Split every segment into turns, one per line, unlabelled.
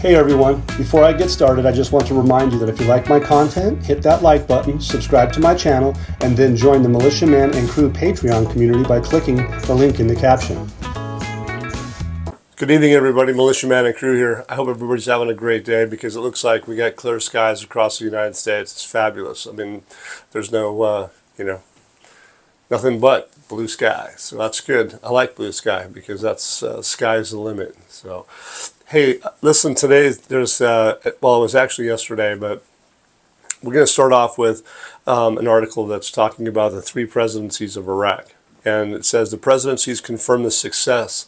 Hey everyone, before I get started, I just want to remind you that if you like my content, hit that like button, subscribe to my channel, and then join the Militia Man and Crew Patreon community by clicking the link in the caption.
Good evening, everybody. Militia Man and Crew here. I hope everybody's having a great day because it looks like we got clear skies across the United States. It's fabulous. I mean, there's no, nothing but blue sky. So that's good. I like blue sky because that's sky's the limit. So, hey, listen, today there's, well, it was actually yesterday, but we're going to start off with an article that's talking about the three presidencies of Iraq. And it says the presidencies confirm the success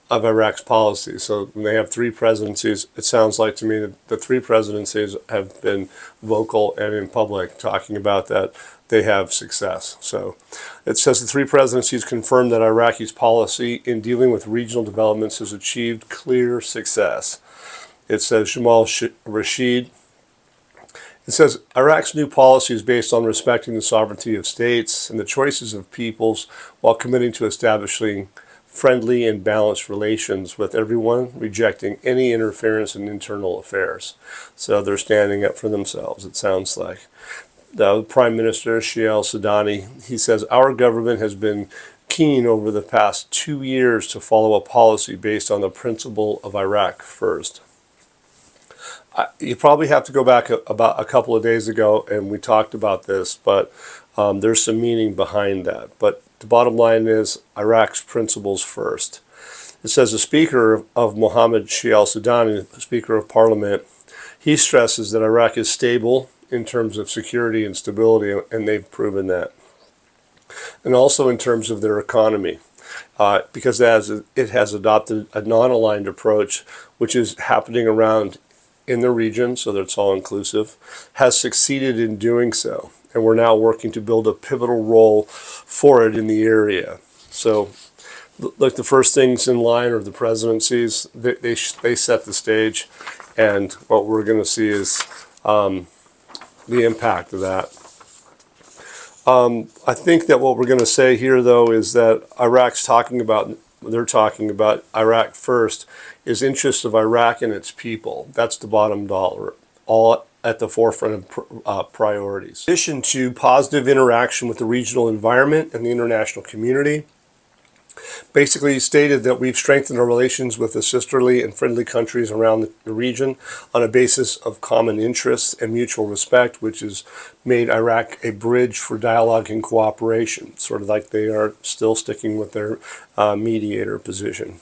of Iraq's policy. So when they have three presidencies, it sounds like to me that the three presidencies have been vocal and in public talking about that they have success. So it says the three presidencies confirm that Iraqi's policy in dealing with regional developments has achieved clear success. It says Jamal Rashid. It says Iraq's new policy is based on respecting the sovereignty of states and the choices of peoples while committing to establishing friendly and balanced relations with everyone, rejecting any interference in internal affairs. So they're standing up for themselves, it sounds like. The Prime Minister, Sheikh al-Sudani, he says, our government has been keen over the past 2 years to follow a policy based on the principle of Iraq first. You probably have to go back about a couple of days ago and we talked about this, but there's some meaning behind that. But the bottom line is Iraq's principles first. It says the Speaker of Mohammed Sheikh al-Sudani, Speaker of Parliament, he stresses that Iraq is stable in terms of security and stability, and they've proven that. And also in terms of their economy, because it has adopted a non-aligned approach, which is happening around in the region, so that it's all inclusive, has succeeded in doing so. And we're now working to build a pivotal role for it in the area. So, like the first things in line are the presidencies. They set the stage, and what we're going to see is the impact of that. I think that what we're going to say here, though, is that they're talking about Iraq first, is interests of Iraq and its people. That's the bottom dollar, all at the forefront of priorities. In addition to positive interaction with the regional environment and the international community, basically he stated that we've strengthened our relations with the sisterly and friendly countries around the region on a basis of common interests and mutual respect, which has made Iraq a bridge for dialogue and cooperation, sort of like they are still sticking with their mediator position.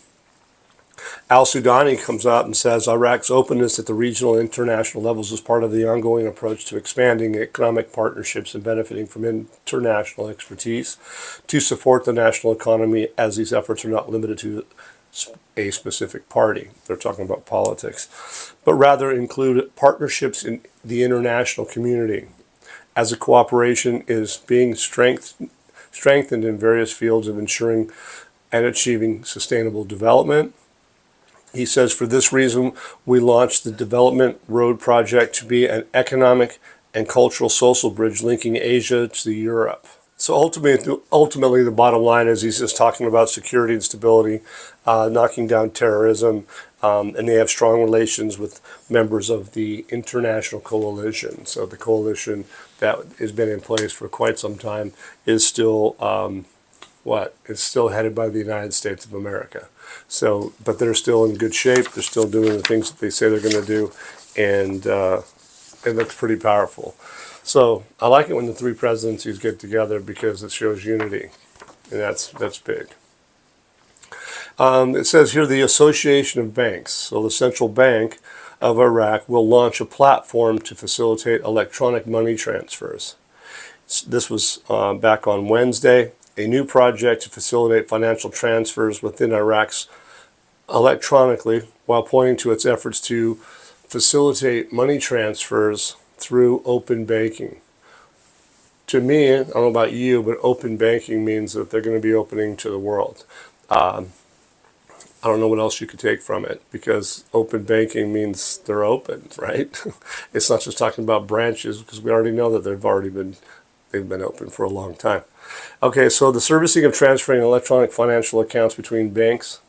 Al-Sudani comes out and says Iraq's openness at the regional and international levels is part of the ongoing approach to expanding economic partnerships and benefiting from international expertise to support the national economy, as these efforts are not limited to a specific party. They're talking about politics, but rather include partnerships in the international community, as the cooperation is being strengthened in various fields of ensuring and achieving sustainable development. He says, for this reason, we launched the Development Road Project to be an economic and cultural social bridge linking Asia to Europe. So ultimately, the bottom line is he's just talking about security and stability, knocking down terrorism, and they have strong relations with members of the international coalition. So the coalition that has been in place for quite some time is still It's still headed by the United States of America. So, but they're still in good shape. They're still doing the things that they say they're going to do, and it looks pretty powerful. So I like it when the three presidencies get together because it shows unity, and that's big. It says here the Association of Banks. So the Central Bank of Iraq will launch a platform to facilitate electronic money transfers. This was back on Wednesday. A new project to facilitate financial transfers within Iraq's electronically, while pointing to its efforts to facilitate money transfers through open banking. To me, I don't know about you, but open banking means that they're going to be opening to the world. I don't know what else you could take from it, because open banking means they're open, right? It's not just talking about branches, because we already know that they've been open for a long time. Okay, so the servicing of transferring electronic financial accounts between banks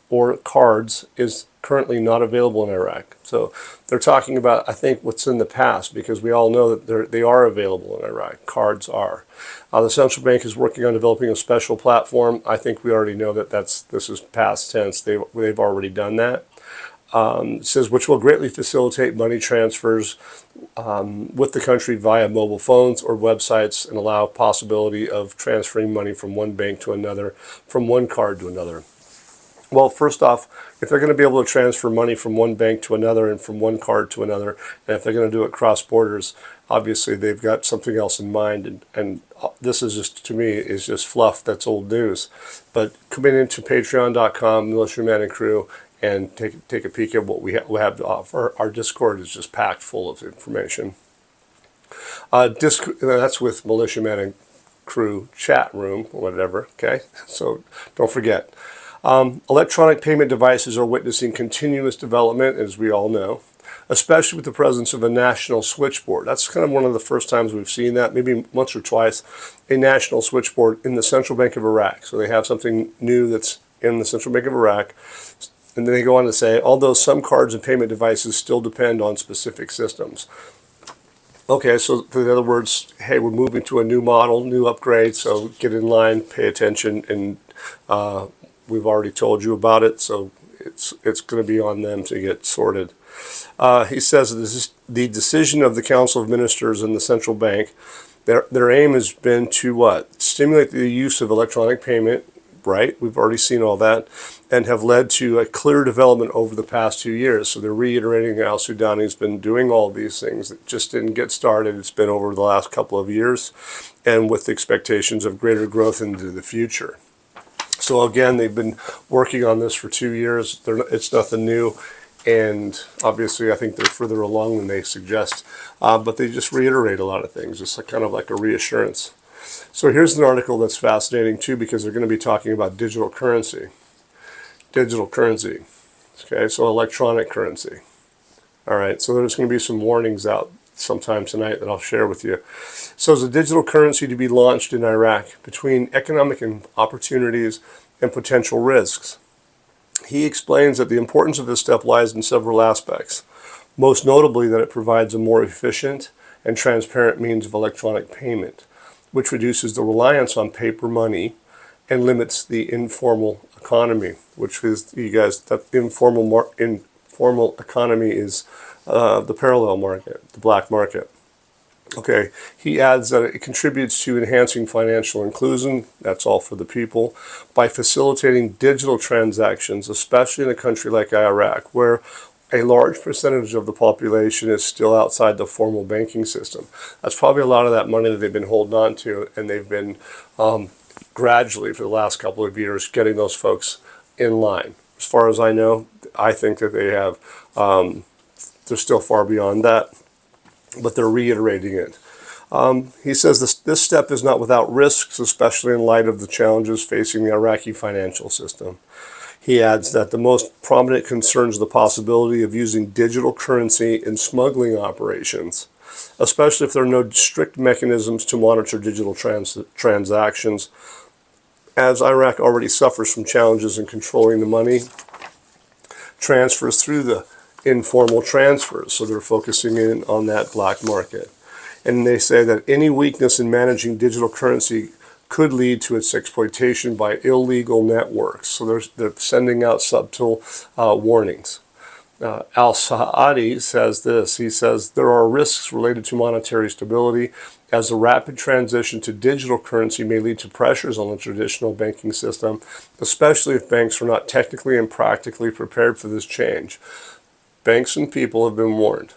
or cards is currently not available in Iraq. So they're talking about, I think, what's in the past, because we all know that they are available in Iraq. Cards are. The central bank is working on developing a special platform. I think we already know that this is past tense. They've already done that. It says, which will greatly facilitate money transfers with the country via mobile phones or websites, and allow possibility of transferring money from one bank to another, from one card to another. Well, first off, if they're going to be able to transfer money from one bank to another and from one card to another, and if they're going to do it cross borders, obviously they've got something else in mind, and this is just, to me, is just fluff. That's old news. But come into patreon.com, Militiaman and Crew, and take a peek at what we have to offer. Our Discord is just packed full of information. That's with Militiaman and Crew chat room, or whatever, okay? So don't forget. Electronic payment devices are witnessing continuous development, as we all know, especially with the presence of a national switchboard. That's kind of one of the first times we've seen that, maybe once or twice, a national switchboard in the Central Bank of Iraq. So they have something new that's in the Central Bank of Iraq. And then they go on to say, although some cards and payment devices still depend on specific systems. Okay, so in other words, hey, we're moving to a new model, new upgrade, so get in line, pay attention, and we've already told you about it, so it's going to be on them to get sorted. He says this is the decision of the Council of Ministers and the Central Bank. Their aim has been to what? Stimulate the use of electronic payment, right? We've already seen all that, and have led to a clear development over the past 2 years. So they're reiterating Al Sudani's been doing all these things. It just didn't get started. It's been over the last couple of years, and with expectations of greater growth into the future. So again, they've been working on this for 2 years. It's nothing new, and obviously I think they're further along than they suggest, but they just reiterate a lot of things. It's kind of like a reassurance. So here's an article that's fascinating too, because they're going to be talking about digital currency. Digital currency. Okay, so electronic currency. All right, so there's going to be some warnings out sometime tonight that I'll share with you. So is a digital currency to be launched in Iraq between economic opportunities and potential risks? He explains that the importance of this step lies in several aspects, most notably that it provides a more efficient and transparent means of electronic payment, which reduces the reliance on paper money and limits the informal economy, which is, you guys, that informal economy is the parallel market, the black market. Okay, he adds that it contributes to enhancing financial inclusion, that's all for the people, by facilitating digital transactions, especially in a country like Iraq, where a large percentage of the population is still outside the formal banking system. That's probably a lot of that money that they've been holding on to, and they've been gradually, for the last couple of years, getting those folks in line. As far as I know, I think that they have, they're still far beyond that, but they're reiterating it. He says this step is not without risks, especially in light of the challenges facing the Iraqi financial system. He adds that the most prominent concerns the possibility of using digital currency in smuggling operations, especially if there are no strict mechanisms to monitor digital transactions, as Iraq already suffers from challenges in controlling the money transfers through the informal transfers. So they're focusing in on that black market. And they say that any weakness in managing digital currency could lead to its exploitation by illegal networks. So they're sending out subtle warnings. Al-Saadi says this. He says, there are risks related to monetary stability, as the rapid transition to digital currency may lead to pressures on the traditional banking system, especially if banks are not technically and practically prepared for this change. Banks and people have been warned.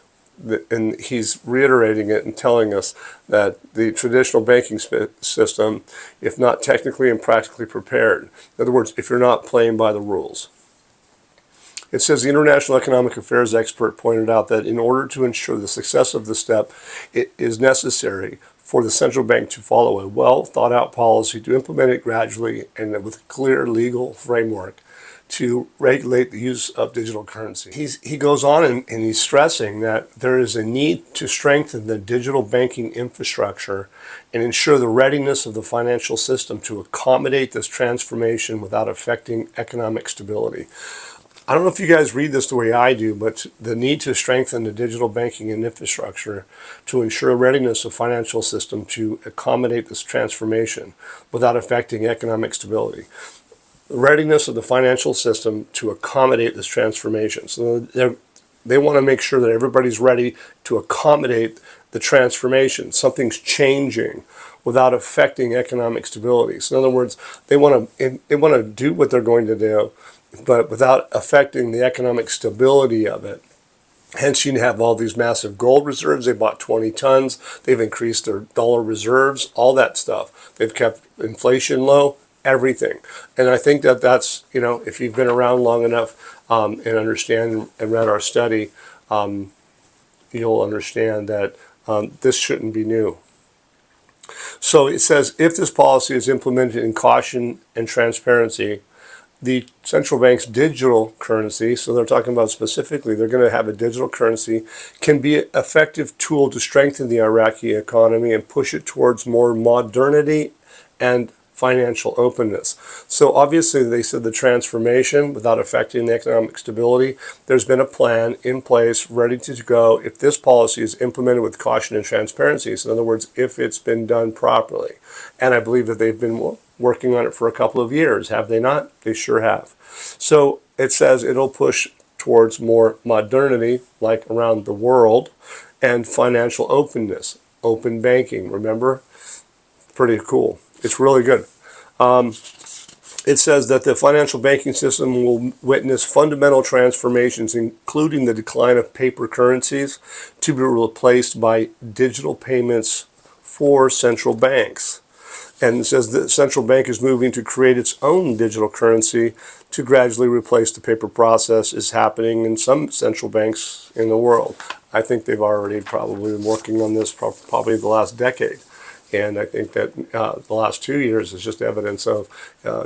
And he's reiterating it and telling us that the traditional banking system, if not technically and practically prepared, in other words, if you're not playing by the rules. It says the International Economic Affairs expert pointed out that in order to ensure the success of the step, it is necessary for the central bank to follow a well thought out policy, to implement it gradually and with a clear legal framework to regulate the use of digital currency. He goes on and he's stressing that there is a need to strengthen the digital banking infrastructure and ensure the readiness of the financial system to accommodate this transformation without affecting economic stability. I don't know if you guys read this the way I do, but the need to strengthen the digital banking and infrastructure to ensure readiness of financial system to accommodate this transformation without affecting economic stability. The readiness of the financial system to accommodate this transformation. So they want to make sure that everybody's ready to accommodate the transformation. Something's changing without affecting economic stability. So in other words, they want to do what they're going to do, but without affecting the economic stability of it. Hence, you have all these massive gold reserves. They bought 20 tons. They've increased their dollar reserves, all that stuff. They've kept inflation low, everything. And I think that that's, if you've been around long enough and understand and read our study, you'll understand that this shouldn't be new. So it says, if this policy is implemented in caution and transparency, the central bank's digital currency, so they're talking about specifically, they're going to have a digital currency, can be an effective tool to strengthen the Iraqi economy and push it towards more modernity and financial openness. So obviously they said the transformation without affecting the economic stability. There's been a plan in place ready to go if this policy is implemented with caution and transparency. So in other words, if it's been done properly. And I believe that they've been working on it for a couple of years. Have they not? They sure have. So it says it'll push towards more modernity, like around the world, and financial openness, open banking. Remember? Pretty cool. It's really good. It says that the financial banking system will witness fundamental transformations, including the decline of paper currencies to be replaced by digital payments for central banks. And it says the central bank is moving to create its own digital currency to gradually replace the paper process is happening in some central banks in the world. I think they've already probably been working on this probably the last decade. And I think that the last 2 years is just evidence of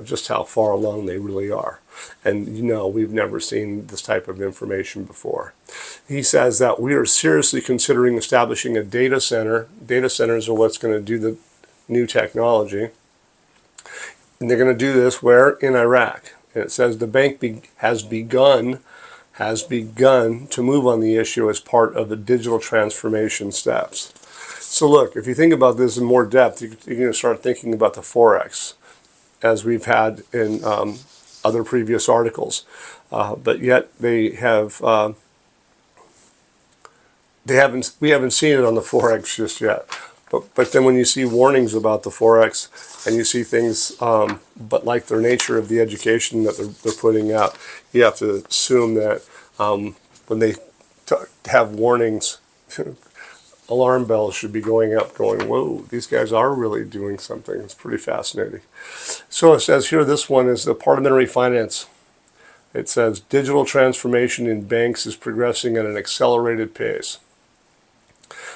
just how far along they really are. And we've never seen this type of information before. He says that we are seriously considering establishing a data center. Data centers are what's going to do the new technology. And they're going to do this where? In Iraq. And it says the bank has begun to move on the issue as part of the digital transformation steps. So look, if you think about this in more depth, you're going to start thinking about the Forex, as we've had in other previous articles. But yet we haven't seen it on the Forex just yet. But then when you see warnings about the Forex and you see things, but like their nature of the education that they're putting out, you have to assume that when they have warnings, alarm bells should be going up going, whoa, these guys are really doing something. It's pretty fascinating. So it says here, this one is the parliamentary finance. It says digital transformation in banks is progressing at an accelerated pace.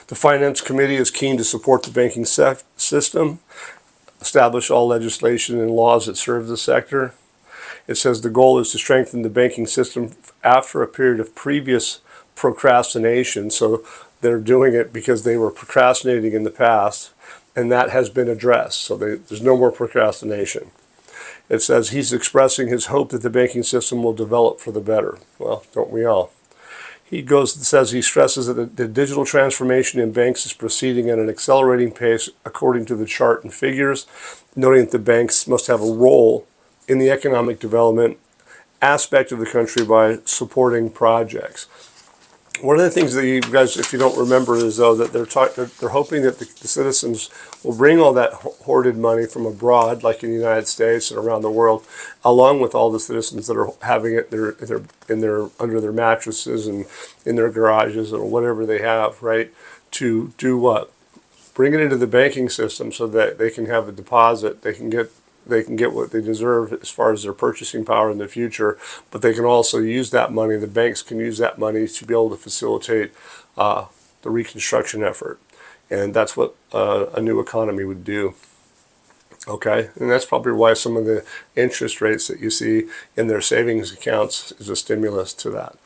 The Finance Committee is keen to support the banking system, establish all legislation and laws that serve the sector. It says the goal is to strengthen the banking system after a period of previous procrastination. So they're doing it because they were procrastinating in the past, and that has been addressed. So there's no more procrastination. It says he's expressing his hope that the banking system will develop for the better. Well, don't we all? He stresses that the digital transformation in banks is proceeding at an accelerating pace according to the chart and figures, noting that the banks must have a role in the economic development aspect of the country by supporting projects. One of the things that you guys, if you don't remember, is though that they're hoping that the citizens will bring all that hoarded money from abroad, like in the United States and around the world, along with all the citizens that are having it under their mattresses and in their garages or whatever they have, right? To do what? Bring it into the banking system so that they can have a deposit. They can get what they deserve as far as their purchasing power in the future, but they can also use that money, the banks can use that money to be able to facilitate the reconstruction effort. And that's what a new economy would do. Okay, and that's probably why some of the interest rates that you see in their savings accounts is a stimulus to that.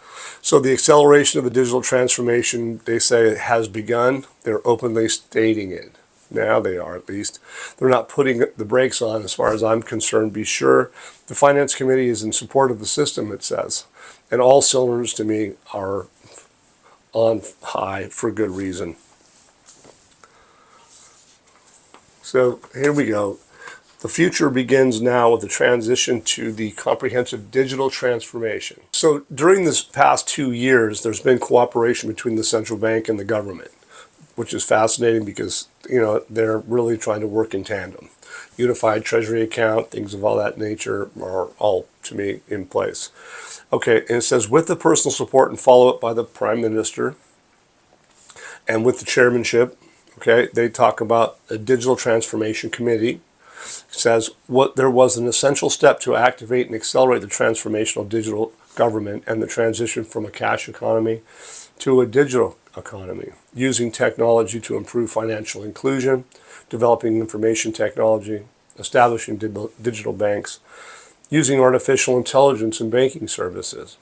So the acceleration of the digital transformation, they say it has begun. They're openly stating it. Now they are, at least. They're not putting the brakes on as far as I'm concerned. Be sure the Finance Committee is in support of the system, it says. And all cylinders, to me, are on high for good reason. So here we go. The future begins now with the transition to the comprehensive digital transformation. So during this past 2 years, there's been cooperation between the central bank and the government, which is fascinating because, they're really trying to work in tandem. Unified treasury account, things of all that nature are all, to me, in place. Okay, and it says, with the personal support and follow-up by the Prime Minister and with the chairmanship, okay, they talk about a digital transformation committee. Says what there was an essential step to activate and accelerate the transformational digital government and the transition from a cash economy to a digital economy, using technology to improve financial inclusion, developing information technology, establishing digital banks, using artificial intelligence in banking services,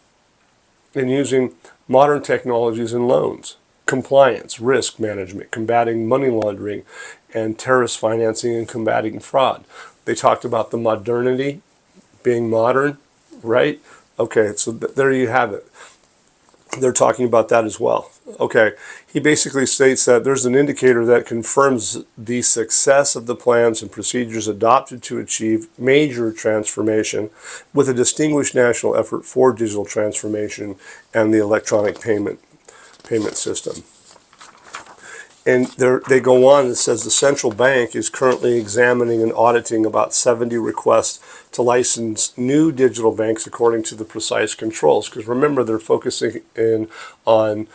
and using modern technologies in loans, compliance, risk management, combating money laundering and terrorist financing, and combating fraud. They talked about the modernity, being modern, right? Okay, so there you have it. They're talking about that as well. Okay, he basically states that there's an indicator that confirms the success of the plans and procedures adopted to achieve major transformation with a distinguished national effort for digital transformation and the electronic payment system. And they go on, it says the central bank is currently examining and auditing about 70 requests to license new digital banks according to the precise controls. Because remember, they're focusing in on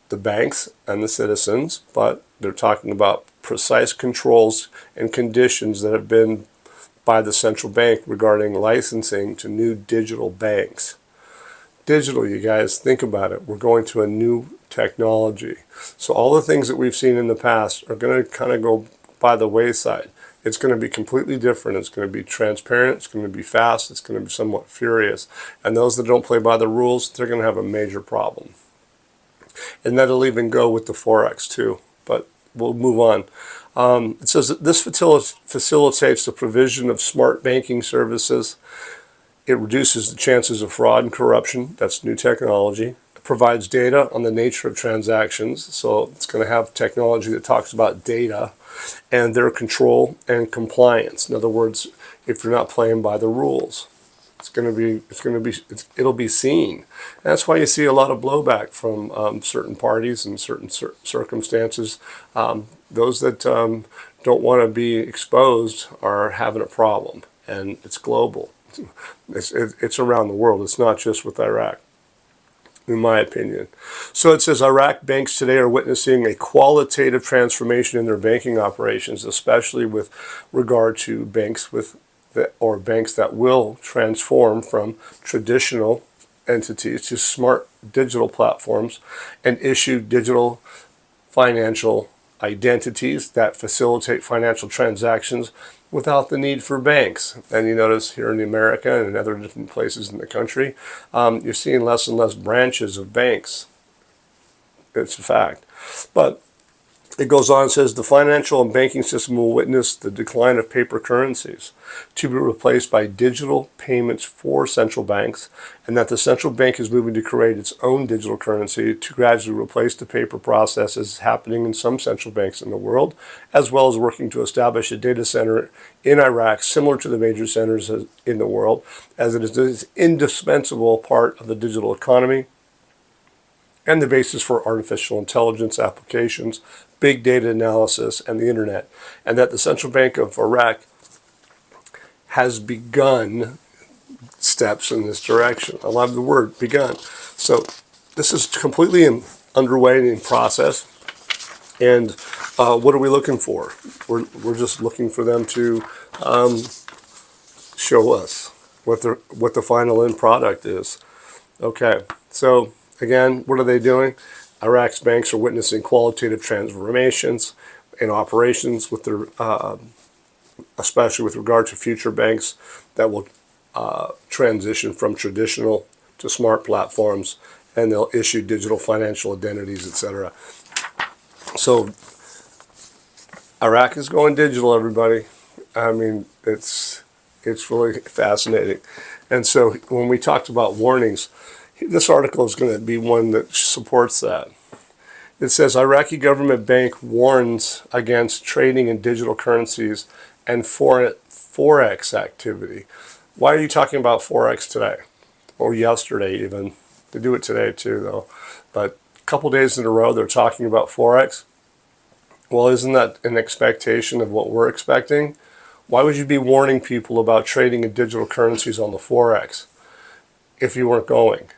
the banks and the citizens, but they're talking about precise controls and conditions that have been by the central bank regarding licensing to new digital banks. Digital, you guys, think about it. We're going to a new technology. So all the things that we've seen in the past are going to kind of go by the wayside. It's going to be completely different. It's going to be transparent. It's going to be fast. It's going to be somewhat furious. And those that don't play by the rules, they're going to have a major problem. And that'll even go with the Forex too. But we'll move on. It says that this facilitates the provision of smart banking services. It reduces the chances of fraud and corruption. That's new technology. It provides data on the nature of transactions. So it's going to have technology that talks about data and their control and compliance. In other words, if you're not playing by the rules, it'll be seen. And that's why you see a lot of blowback from certain parties and certain circumstances. Those that don't want to be exposed are having a problem, and it's global. It's around the world. It's not just with Iraq, in my opinion. So it says Iraq banks today are witnessing a qualitative transformation in their banking operations, especially with regard to banks banks that will transform from traditional entities to smart digital platforms and issue digital financial identities that facilitate financial transactions without the need for banks. And you notice here in America and in other different places in the country, you're seeing less and less branches of banks. It's a fact. But it goes on and says the financial and banking system will witness the decline of paper currencies to be replaced by digital payments for central banks, and that the central bank is moving to create its own digital currency to gradually replace the paper processes happening in some central banks in the world, as well as working to establish a data center in Iraq similar to the major centers in the world, as it is an indispensable part of the digital economy and the basis for artificial intelligence applications, big data analysis, and the internet, and that the Central Bank of Iraq has begun steps in this direction. I love the word begun. So this is completely underway and in process. And what are we looking for? We're just looking for them to show us what the final end product is. Okay, so again, what are they doing? Iraq's banks are witnessing qualitative transformations in operations with their especially with regard to future banks that will transition from traditional to smart platforms, and they'll issue digital financial identities, etc. So Iraq is going digital, everybody. I mean, it's really fascinating. And so when we talked about warnings, this article is going to be one that supports that. It says Iraqi government bank warns against trading in digital currencies and Forex activity. Why are you talking about Forex today? Or yesterday even. They do it today too, though. But a couple days in a row they're talking about Forex. Well, isn't that an expectation of what we're expecting? Why would you be warning people about trading in digital currencies on the Forex if you weren't going?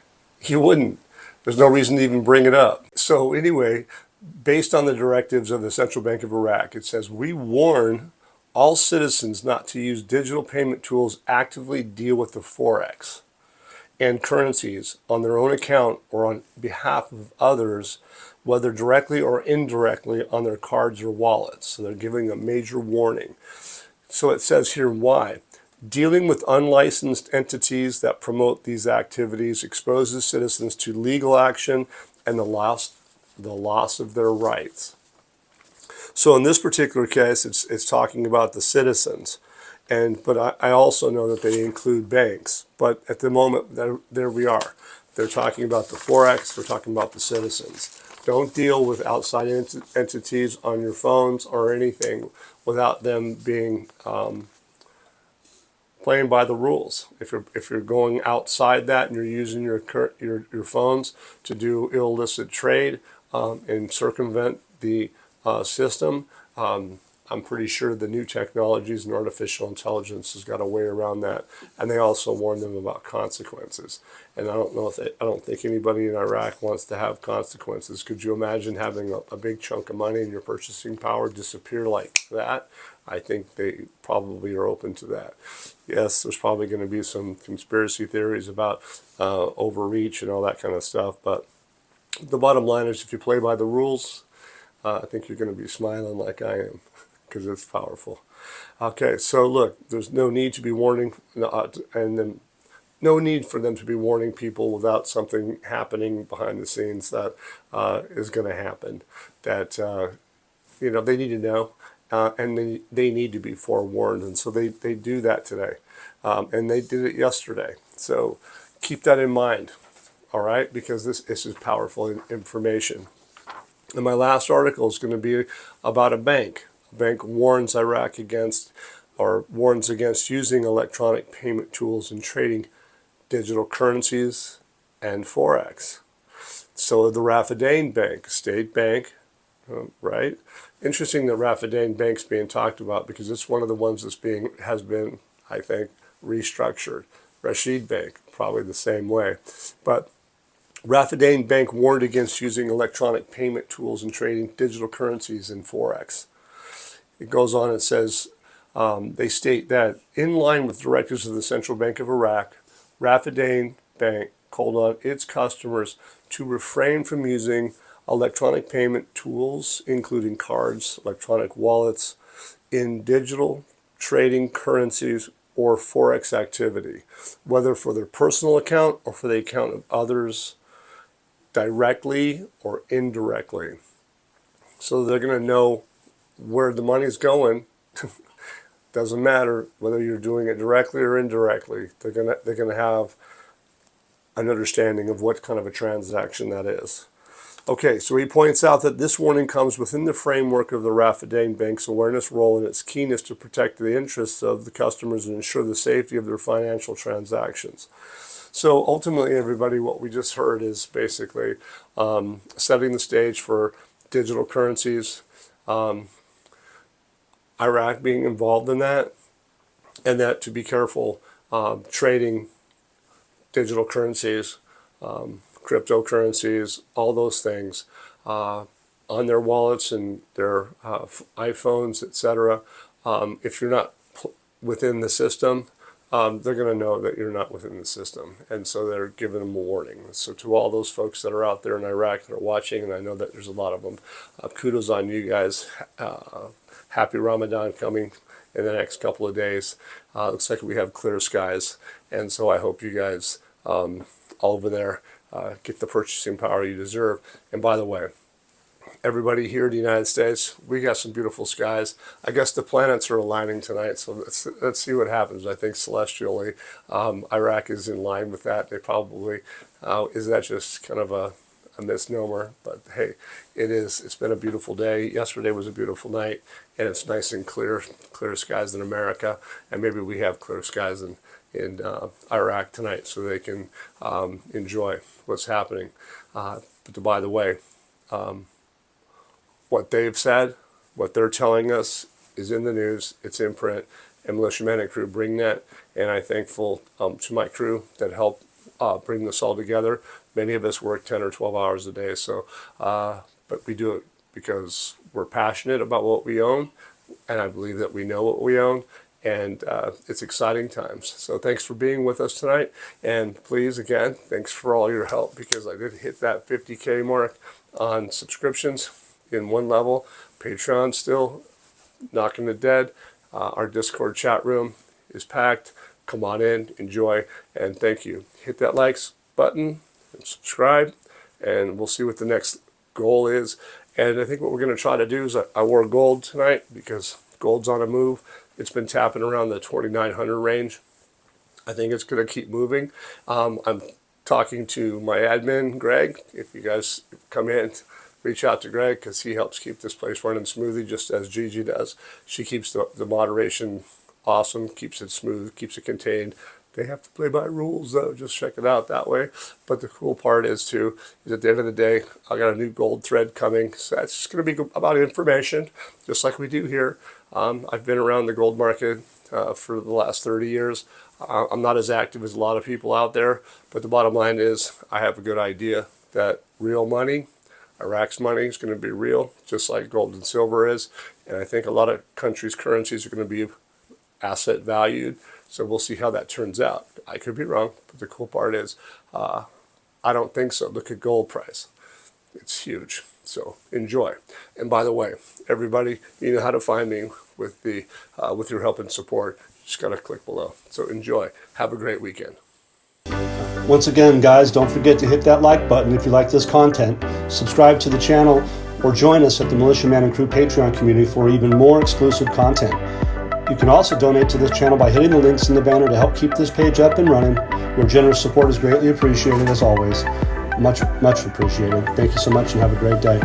You wouldn't. There's no reason to even bring it up. So anyway, based on the directives of the Central Bank of Iraq, it says, we warn all citizens not to use digital payment tools actively deal with the Forex and currencies on their own account or on behalf of others, whether directly or indirectly on their cards or wallets. So they're giving a major warning. So it says here why. Dealing with unlicensed entities that promote these activities exposes citizens to legal action and the loss of their rights. So in this particular case, it's talking about the citizens. But I also know that they include banks. But at the moment, there we are. They're talking about the Forex. They're talking about the citizens. Don't deal with outside entities on your phones or anything without them being playing by the rules. If you're going outside that and you're using your phones to do illicit trade and circumvent the system, I'm pretty sure the new technologies and artificial intelligence has got a way around that. And they also warn them about consequences. And I don't think anybody in Iraq wants to have consequences. Could you imagine having a big chunk of money and your purchasing power disappear like that? I think they probably are open to that. Yes, there's probably going to be some conspiracy theories about overreach and all that kind of stuff. But the bottom line is, if you play by the rules, I think you're going to be smiling like I am, because it's powerful. Okay, so look, there's no need to be warning, and then no need for them to be warning people without something happening behind the scenes that is going to happen. That they need to know, and they need to be forewarned, and so they do that today, and they did it yesterday. So keep that in mind, all right, because this is powerful information. And my last article is going to be about a bank. A bank warns Iraq against using electronic payment tools and trading digital currencies and Forex. So the Raffidain Bank, state bank, right? Interesting that Raffidain Bank's being talked about, because it's one of the ones has been, I think, restructured. Rashid Bank, probably the same way. But Raffidain Bank warned against using electronic payment tools and trading digital currencies in Forex. It goes on and says, they state that in line with directives of the Central Bank of Iraq, Raffidain Bank called on its customers to refrain from using electronic payment tools, including cards, electronic wallets, in digital trading currencies or Forex activity, whether for their personal account or for the account of others, directly or indirectly. So they're going to know where the money's going. Doesn't matter whether you're doing it directly or indirectly. They're going to have an understanding of what kind of a transaction that is. Okay, so he points out that this warning comes within the framework of the Raffidain Bank's awareness role and its keenness to protect the interests of the customers and ensure the safety of their financial transactions. So ultimately, everybody, what we just heard is basically setting the stage for digital currencies, Iraq being involved in that, and that to be careful trading digital currencies, cryptocurrencies, all those things on their wallets and their iPhones, etc. If you're not within the system, they're going to know that you're not within the system. And so they're giving them a warning. So to all those folks that are out there in Iraq that are watching, and I know that there's a lot of them, kudos on you guys. Happy Ramadan coming. in the next couple of days. Looks like we have clear skies, and so I hope you guys all over there get the purchasing power you deserve. And by the way, everybody here in the United States, we got some beautiful skies. I guess the planets are aligning tonight, so let's see what happens. I think celestially, Iraq is in line with that. They probably, is that just kind of a misnomer? But hey, it is. It's been a beautiful day. Yesterday was a beautiful night, and it's nice and clear skies in America, and maybe we have clear skies in Iraq tonight, so they can enjoy what's happening. But by the way, what they've said, what they're telling us is in the news, it's in print, and Militia Man and Crew bring that, and I'm thankful to my crew that helped bring this all together. Many of us work 10 or 12 hours a day, so but we do it because we're passionate about what we own, and I believe that we know what we own, and it's exciting times. So thanks for being with us tonight, and please, again, thanks for all your help, because I did hit that 50K mark on subscriptions in one level. Patreon still knocking it dead. Our Discord chat room is packed. Come on in, enjoy, and thank you. Hit that likes button and subscribe, and we'll see what the next goal is. And I think what we're going to try to do is I wore gold tonight because gold's on a move. It's been tapping around the 2,900 range. I think it's going to keep moving. I'm talking to my admin, Greg. If you guys come in, reach out to Greg, because he helps keep this place running smoothly, just as Gigi does. She keeps the moderation awesome, keeps it smooth, keeps it contained. They have to play by rules, though. Just check it out that way. But the cool part is at the end of the day, I got a new gold thread coming. So that's just going to be about information, just like we do here. I've been around the gold market for the last 30 years. I'm not as active as a lot of people out there, but the bottom line is I have a good idea that real money, Iraq's money, is going to be real, just like gold and silver is. And I think a lot of countries' currencies are going to be asset valued. So we'll see how that turns out. I could be wrong, but the cool part is I don't think so. Look at gold price. It's huge. So enjoy. And by the way, everybody, you know how to find me with your help and support. Just got to click below. So enjoy. Have a great weekend.
Once again, guys, don't forget to hit that like button if you like this content, subscribe to the channel, or join us at the Militia Man and Crew Patreon community for even more exclusive content. You can also donate to this channel by hitting the links in the banner to help keep this page up and running. Your generous support is greatly appreciated, as always. Much, much appreciated. Thank you so much, and have a great day.